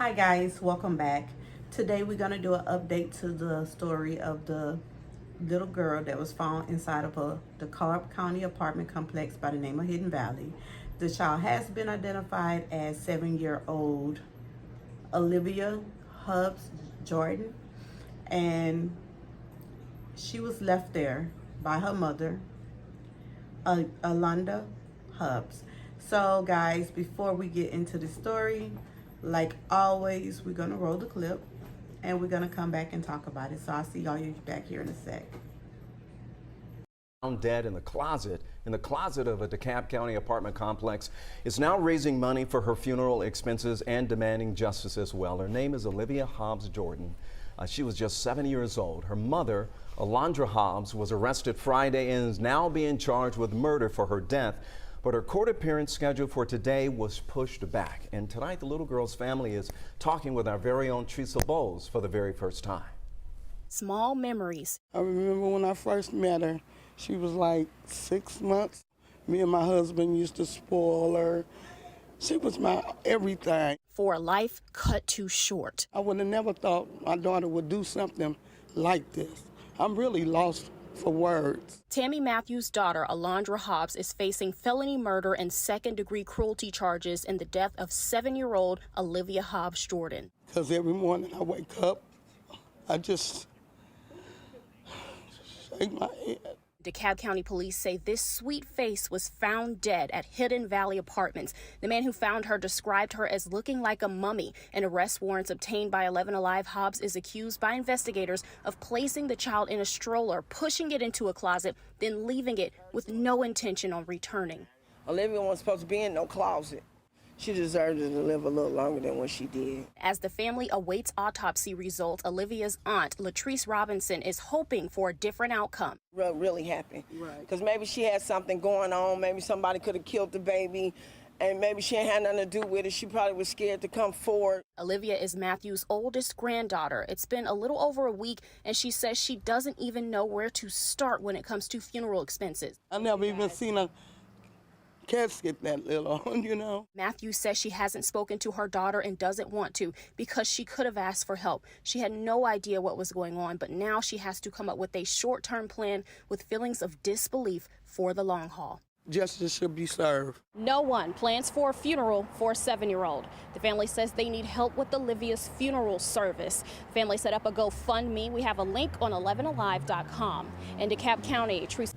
Hi guys, welcome back. Today we're going to do an update to the story of the little girl that was found inside of the DeKalb County apartment complex by the name of Hidden Valley. The child has been identified as 7-year-old Olivia Hobbs Jordan, and she was left there by her mother, Olivia Hobbs. So guys, before we get into the story, like always, we're gonna roll the clip and we're gonna come back and talk about it. So I'll see y'all back here in a sec. Found dead in the closet of a DeKalb County apartment complex, is now raising money for her funeral expenses and demanding justice as well. Her name is Olivia Hobbs Jordan. She was just 7 years old. Her mother, Olivia Hobbs, was arrested Friday and is now being charged with murder for her death. But her court appearance scheduled for today was pushed back. And tonight, the little girl's family is talking with our very own Teresa Bowles for the very first time. Small memories. I remember when I first met her, she was like 6 months. Me and my husband used to spoil her. She was my everything. For a life cut too short. I would have never thought my daughter would do something like this. I'm really lost for words. Tammy Matthews' daughter, Olivia Hobbs, is facing felony murder and second-degree cruelty charges in the death of 7-year-old Olivia Hobbs Jordan. Because every morning I wake up, I just shake my head. DeKalb County police say this sweet face was found dead at Hidden Valley Apartments. The man who found her described her as looking like a mummy. An arrest warrant obtained by 11 Alive Hobbs is accused by investigators of placing the child in a stroller, pushing it into a closet, then leaving it with no intention on returning. Olivia wasn't supposed to be in no closet. She deserved to live a little longer than what she did. As the family awaits autopsy results, Olivia's aunt, Latrice Robinson, is hoping for a different outcome. Really happy. Right. Because maybe she had something going on. Maybe somebody could have killed the baby. And maybe she ain't had nothing to do with it. She probably was scared to come forward. Olivia is Matthew's oldest granddaughter. It's been a little over a week, and she says she doesn't even know where to start when it comes to funeral expenses. I never even seen a casket that little, you know. Matthew says she hasn't spoken to her daughter and doesn't want to because she could have asked for help. She had no idea what was going on, but now she has to come up with a short-term plan with feelings of disbelief for the long haul. Justice should be served. No one plans for a funeral for a 7-year-old. The family says they need help with Olivia's funeral service. Family set up a GoFundMe. We have a link on 11alive.com. In DeKalb County, Teresa.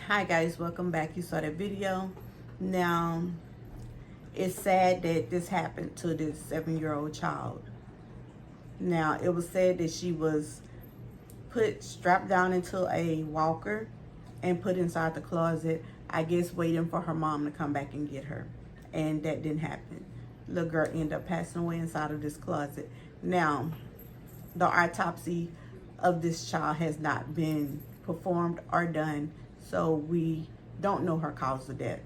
Hi guys, welcome back. You saw that video. Now, it's sad that this happened to this 7-year-old child. Now, it was said that she was strapped down into a walker and put inside the closet, I guess waiting for her mom to come back and get her. And that didn't happen. Little girl ended up passing away inside of this closet. Now, the autopsy of this child has not been performed or done, so we don't know her cause of death.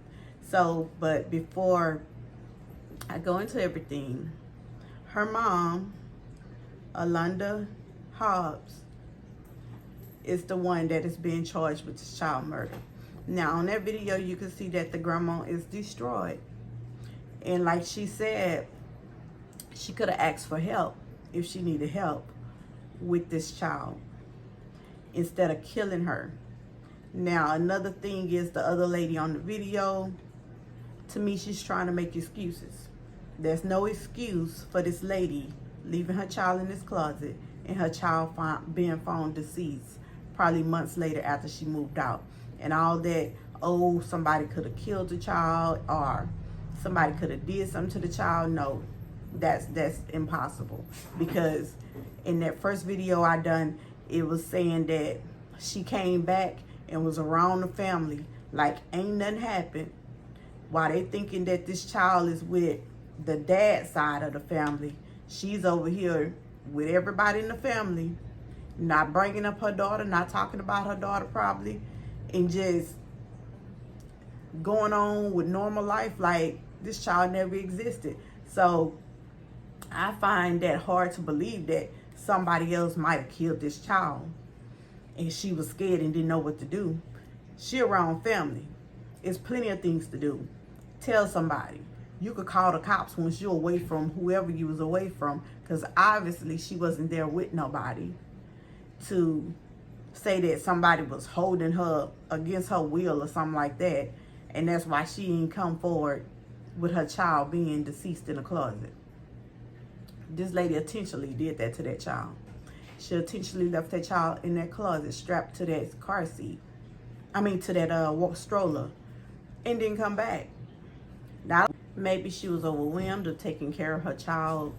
So, but before I go into everything, her mom, Olivia Hobbs, is the one that is being charged with this child murder. Now, on that video, you can see that the grandma is destroyed. And like she said, she could have asked for help if she needed help with this child instead of killing her. Now, another thing is the other lady on the video, to me, she's trying to make excuses. There's no excuse for this lady leaving her child in this closet and her child being found deceased probably months later after she moved out. And all that, oh, somebody could have killed the child or somebody could have did something to the child. No, that's impossible. Because in that first video I done, it was saying that she came back and was around the family like ain't nothing happened, while they thinking that this child is with the dad side of the family. She's over here with everybody in the family, not bringing up her daughter, not talking about her daughter probably, and just going on with normal life like this child never existed. So I find that hard to believe that somebody else might have killed this child and she was scared and didn't know what to do. She around family. It's plenty of things to do. Tell somebody. you could call the cops once you're away from whoever you was away from, because obviously she wasn't there with nobody to say that somebody was holding her against her will or something like that, and that's why she didn't come forward with her child being deceased in a closet. This lady intentionally did that to that child. She intentionally left that child in that closet strapped to that car seat. To that stroller, and didn't come back. Now, maybe she was overwhelmed of taking care of her child.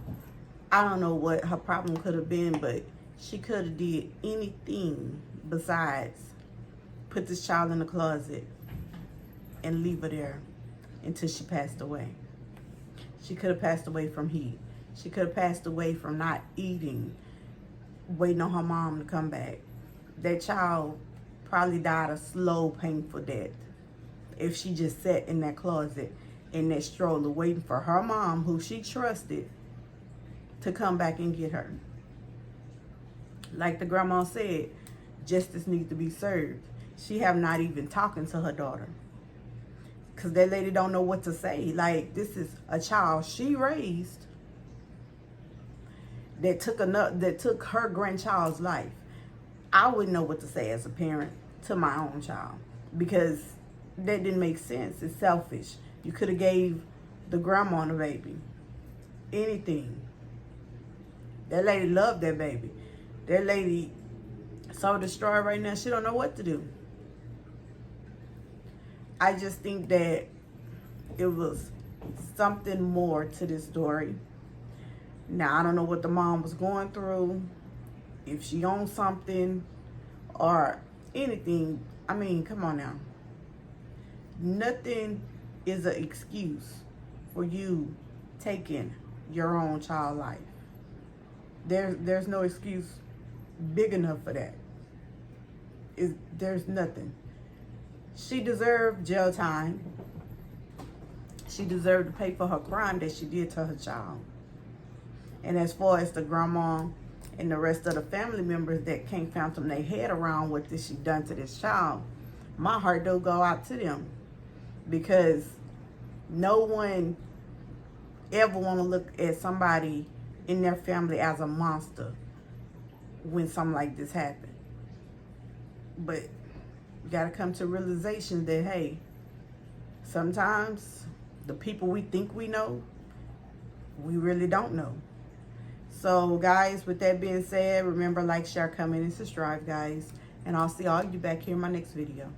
I don't know what her problem could have been, but she could have did anything besides put this child in the closet and leave her there until she passed away. She could have passed away from heat. She could have passed away from not eating, waiting on her mom to come back. That child probably died a slow, painful death if she just sat in that closet, in that stroller, waiting for her mom, who she trusted, to come back and get her. Like the grandma said, justice needs to be served. She have not even talking to her daughter, because that lady don't know what to say. Like, this is a child she raised that took her grandchild's life. I wouldn't know what to say as a parent to my own child, because that didn't make sense. It's selfish. You could have gave the grandma the baby. Anything. That lady loved that baby. That lady so destroyed right now, she don't know what to do. I just think that it was something more to this story. Now, I don't know what the mom was going through, if she owned something or anything. Come on now. Nothing is an excuse for you taking your own child life. There's no excuse big enough for that. There's nothing. She deserved jail time. She deserved to pay for her crime that she did to her child. And as far as the grandma and the rest of the family members that can't fathom their head around what this she done to this child, my heart do go out to them, because no one ever want to look at somebody in their family as a monster when something like this happens. But you got to come to realization that, hey, sometimes the people we think we know, we really don't know. So, guys, with that being said, remember, like, share, comment, and subscribe, guys. And I'll see all you back here in my next video.